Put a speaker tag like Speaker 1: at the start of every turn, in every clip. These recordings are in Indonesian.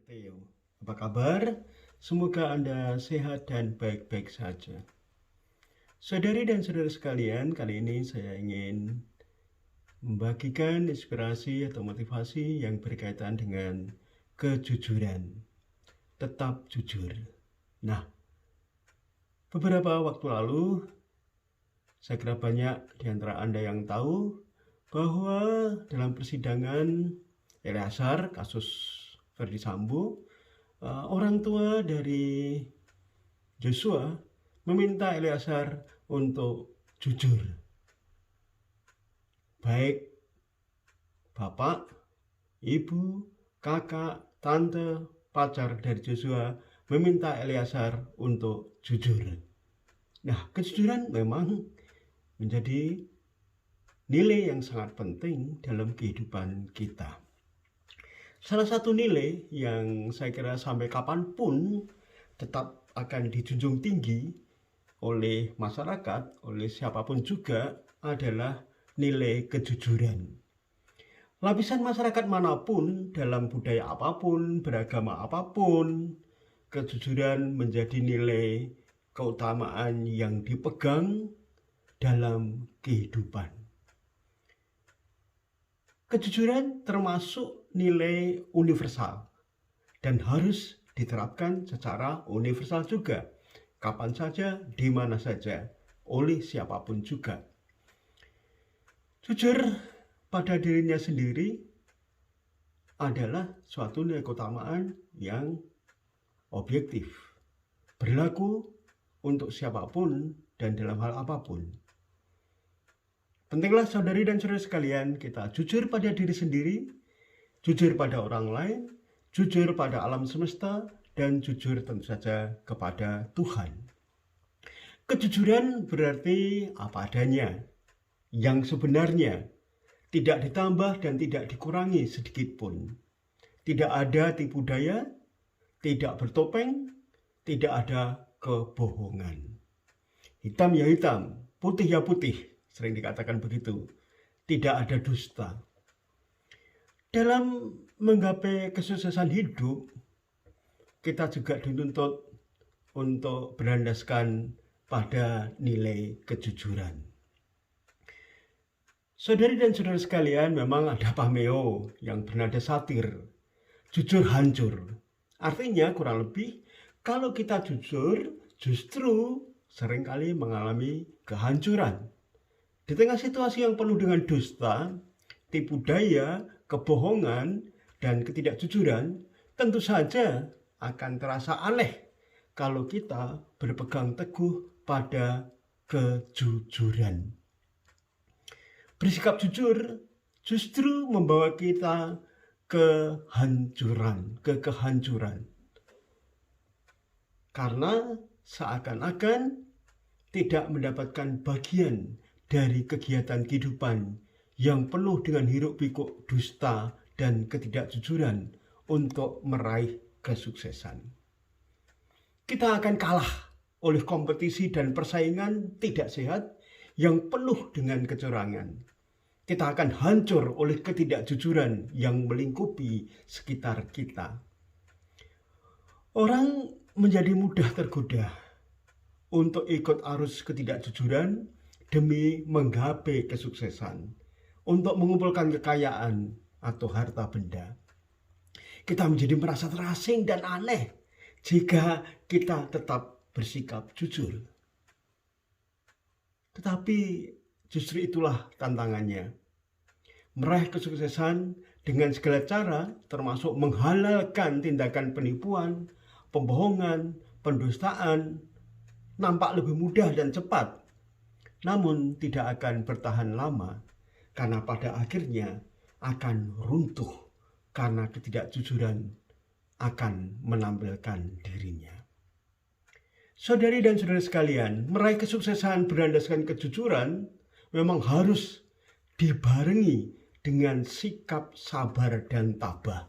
Speaker 1: Theo. Apa kabar? Semoga Anda sehat dan baik-baik saja. Saudari dan saudara sekalian, kali ini saya ingin membagikan inspirasi atau motivasi yang berkaitan dengan kejujuran. Tetap jujur. Nah, beberapa waktu lalu, saya kira banyak di antara Anda yang tahu bahwa dalam persidangan Eleazar, kasus Ferdy Sambo, orang tua dari Joshua meminta Eleazar untuk jujur. Baik bapak, ibu, kakak, tante, pacar dari Joshua meminta Eleazar untuk jujur. Nah, kejujuran memang menjadi nilai yang sangat penting dalam kehidupan kita. Salah satu nilai yang saya kira sampai kapanpun tetap akan dijunjung tinggi oleh masyarakat, oleh siapapun juga adalah nilai kejujuran. Lapisan masyarakat manapun, dalam budaya apapun, beragama apapun, kejujuran menjadi nilai keutamaan yang dipegang dalam kehidupan. Kejujuran termasuk nilai universal dan harus diterapkan secara universal juga, kapan saja, di mana saja, oleh siapapun juga. Jujur pada dirinya sendiri adalah suatu nilai keutamaan yang objektif, berlaku untuk siapapun dan dalam hal apapun. Pentinglah saudari dan saudara sekalian, kita jujur pada diri sendiri, jujur pada orang lain, jujur pada alam semesta, dan jujur tentu saja kepada Tuhan. Kejujuran berarti apa adanya, yang sebenarnya, tidak ditambah dan tidak dikurangi sedikit pun. Tidak ada tipu daya, tidak bertopeng, tidak ada kebohongan. Hitam ya hitam, putih ya putih. Sering dikatakan begitu. Tidak ada dusta. Dalam menggapai kesuksesan hidup, kita juga dituntut untuk berlandaskan pada nilai kejujuran. Saudari dan saudara sekalian, memang ada pameo yang bernada satir. Jujur hancur. Artinya kurang lebih, kalau kita jujur, justru seringkali mengalami kehancuran. Di tengah situasi yang penuh dengan dusta, tipu daya, kebohongan, dan ketidakjujuran, tentu saja akan terasa aneh kalau kita berpegang teguh pada kejujuran. Bersikap jujur justru membawa kita ke kehancuran. Karena seakan-akan tidak mendapatkan bagian dari kegiatan kehidupan yang penuh dengan hiruk-pikuk dusta dan ketidakjujuran untuk meraih kesuksesan. Kita akan kalah oleh kompetisi dan persaingan tidak sehat yang penuh dengan kecurangan. Kita akan hancur oleh ketidakjujuran yang melingkupi sekitar kita. Orang menjadi mudah tergoda untuk ikut arus ketidakjujuran demi menggapai kesuksesan, untuk mengumpulkan kekayaan atau harta benda. Kita menjadi merasa terasing dan aneh jika kita tetap bersikap jujur. Tetapi justru itulah tantangannya. Meraih kesuksesan dengan segala cara, termasuk menghalalkan tindakan penipuan, pembohongan, pendustaan, nampak lebih mudah dan cepat. Namun tidak akan bertahan lama, karena pada akhirnya akan runtuh karena ketidakjujuran akan menampilkan dirinya. Saudari dan saudara sekalian, meraih kesuksesan berlandaskan kejujuran memang harus dibarengi dengan sikap sabar dan tabah.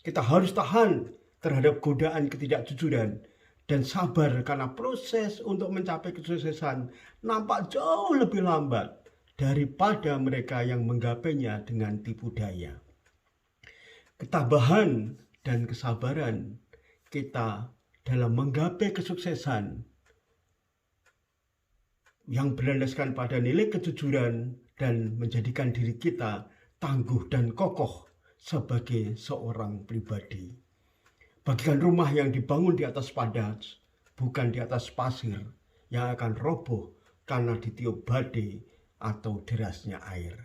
Speaker 1: Kita harus tahan terhadap godaan ketidakjujuran dan sabar karena proses untuk mencapai kesuksesan nampak jauh lebih lambat daripada mereka yang menggapainya dengan tipu daya. Ketabahan dan kesabaran kita dalam menggapai kesuksesan yang berlandaskan pada nilai kejujuran dan menjadikan diri kita tangguh dan kokoh sebagai seorang pribadi. Bagikan rumah yang dibangun di atas padat, bukan di atas pasir yang akan roboh karena ditiup badai atau derasnya air.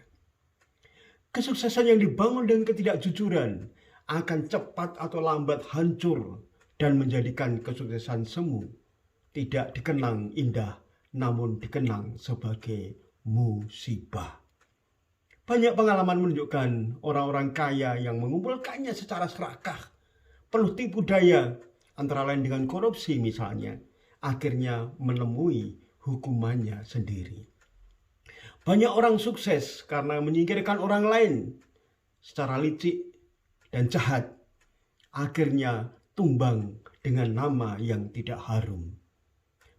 Speaker 1: Kesuksesan yang dibangun dengan ketidakjujuran akan cepat atau lambat hancur dan menjadikan kesuksesan semu tidak dikenang indah, namun dikenang sebagai musibah. Banyak pengalaman menunjukkan orang-orang kaya yang mengumpulkannya secara serakah, penuh tipu daya, antara lain dengan korupsi misalnya, akhirnya menemui hukumannya sendiri. Banyak orang sukses karena menyingkirkan orang lain secara licik dan jahat, akhirnya tumbang dengan nama yang tidak harum.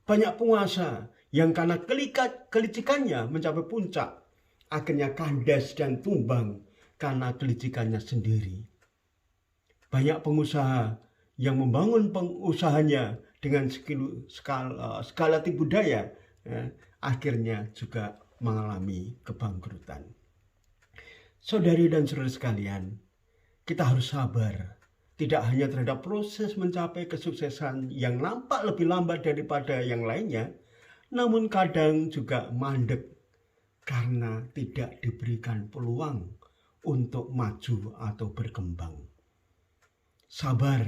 Speaker 1: Banyak penguasa yang karena kelicikannya mencapai puncak, akhirnya kandas dan tumbang karena kelicikannya sendiri. Banyak pengusaha yang membangun usahanya dengan skala tipu daya, akhirnya juga mengalami kebangkrutan. Saudari dan saudara sekalian, kita harus sabar, tidak hanya terhadap proses mencapai kesuksesan yang nampak lebih lambat daripada yang lainnya, namun kadang juga mandek karena tidak diberikan peluang untuk maju atau berkembang. Sabar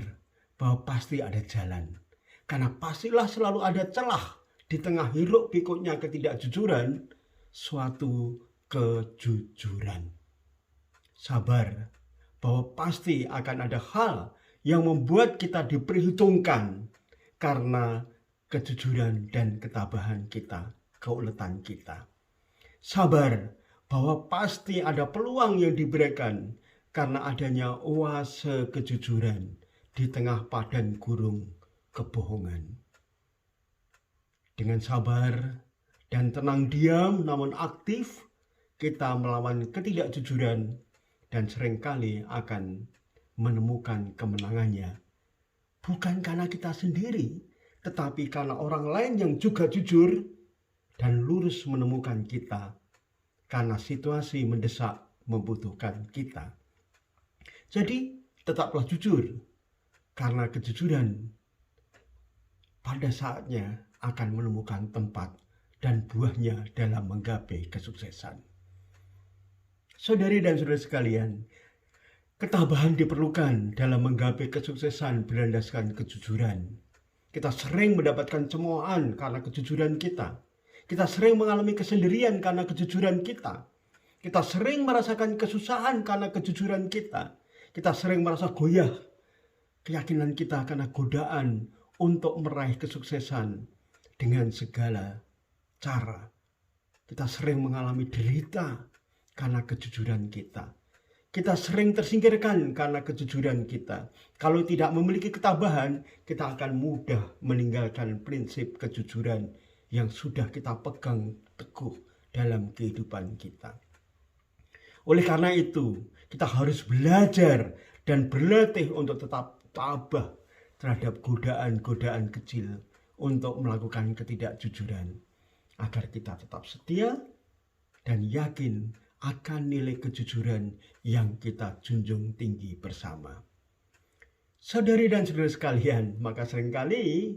Speaker 1: bahwa pasti ada jalan, karena pastilah selalu ada celah di tengah hiruk pikuknya ketidakjujuran, suatu kejujuran. Sabar bahwa pasti akan ada hal yang membuat kita diperhitungkan karena kejujuran dan ketabahan kita, keuletan kita. Sabar bahwa pasti ada peluang yang diberikan karena adanya oase kejujuran di tengah padang gurun kebohongan. Dengan sabar dan tenang diam namun aktif, kita melawan ketidakjujuran dan seringkali akan menemukan kemenangannya. Bukan karena kita sendiri, tetapi karena orang lain yang juga jujur dan lurus menemukan kita, karena situasi mendesak membutuhkan kita. Jadi tetaplah jujur, karena kejujuran pada saatnya akan menemukan tempat dan buahnya dalam menggapai kesuksesan. Saudari dan saudara sekalian, ketabahan diperlukan dalam menggapai kesuksesan berlandaskan kejujuran. Kita sering mendapatkan cemoohan karena kejujuran kita. Kita sering mengalami kesendirian karena kejujuran kita. Kita sering merasakan kesusahan karena kejujuran kita. Kita sering merasa goyah keyakinan kita karena godaan untuk meraih kesuksesan dengan segala cara. Kita sering mengalami derita karena kejujuran kita. Kita sering tersingkirkan karena kejujuran kita. Kalau tidak memiliki ketabahan, kita akan mudah meninggalkan prinsip kejujuran yang sudah kita pegang teguh dalam kehidupan kita. Oleh karena itu, kita harus belajar dan berlatih untuk tetap tabah terhadap godaan-godaan kecil untuk melakukan ketidakjujuran, agar kita tetap setia dan yakin akan nilai kejujuran yang kita junjung tinggi bersama. Saudari dan saudara sekalian, maka seringkali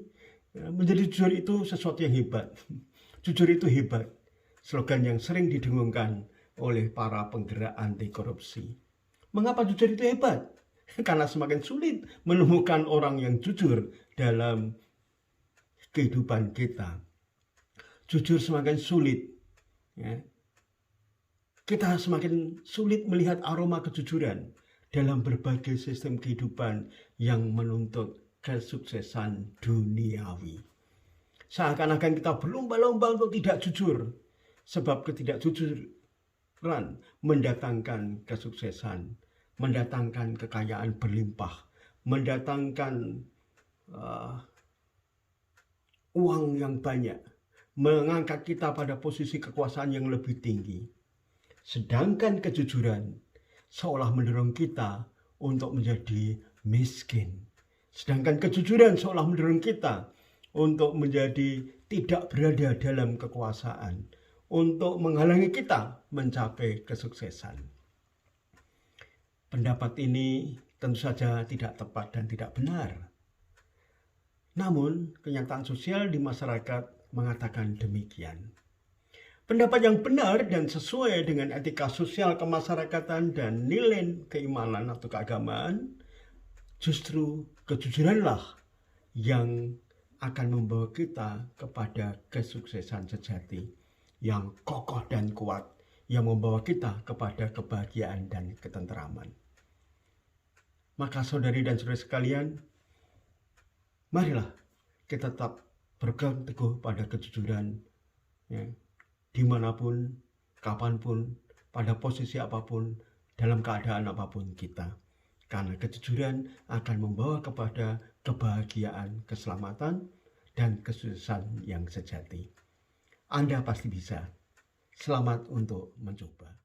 Speaker 1: menjadi jujur itu sesuatu yang hebat. Jujur itu hebat, slogan yang sering didengungkan oleh para penggerak anti korupsi. Mengapa jujur itu hebat? Karena semakin sulit menemukan orang yang jujur dalam kehidupan kita. Jujur semakin sulit, ya. Kita semakin sulit melihat aroma kejujuran dalam berbagai sistem kehidupan yang menuntut kesuksesan duniawi. Seakan-akan kita berlomba-lomba untuk tidak jujur, sebab ketidakjujuran mendatangkan kesuksesan, mendatangkan kekayaan berlimpah, mendatangkan uang yang banyak, mengangkat kita pada posisi kekuasaan yang lebih tinggi. Sedangkan kejujuran seolah mendorong kita untuk menjadi miskin. Sedangkan kejujuran seolah mendorong kita untuk menjadi tidak berada dalam kekuasaan, untuk menghalangi kita mencapai kesuksesan. Pendapat ini tentu saja tidak tepat dan tidak benar. Namun, kenyataan sosial di masyarakat mengatakan demikian. Pendapat yang benar dan sesuai dengan etika sosial kemasyarakatan dan nilai keimanan atau keagamaan, justru kejujuranlah yang akan membawa kita kepada kesuksesan sejati yang kokoh dan kuat, yang membawa kita kepada kebahagiaan dan ketenteraman. Maka saudari dan saudara sekalian, marilah kita tetap berpegang teguh pada kejujuran, ya, dimanapun, kapanpun, pada posisi apapun, dalam keadaan apapun kita. Karena kejujuran akan membawa kepada kebahagiaan, keselamatan, dan kesuksesan yang sejati. Anda pasti bisa. Selamat untuk mencoba.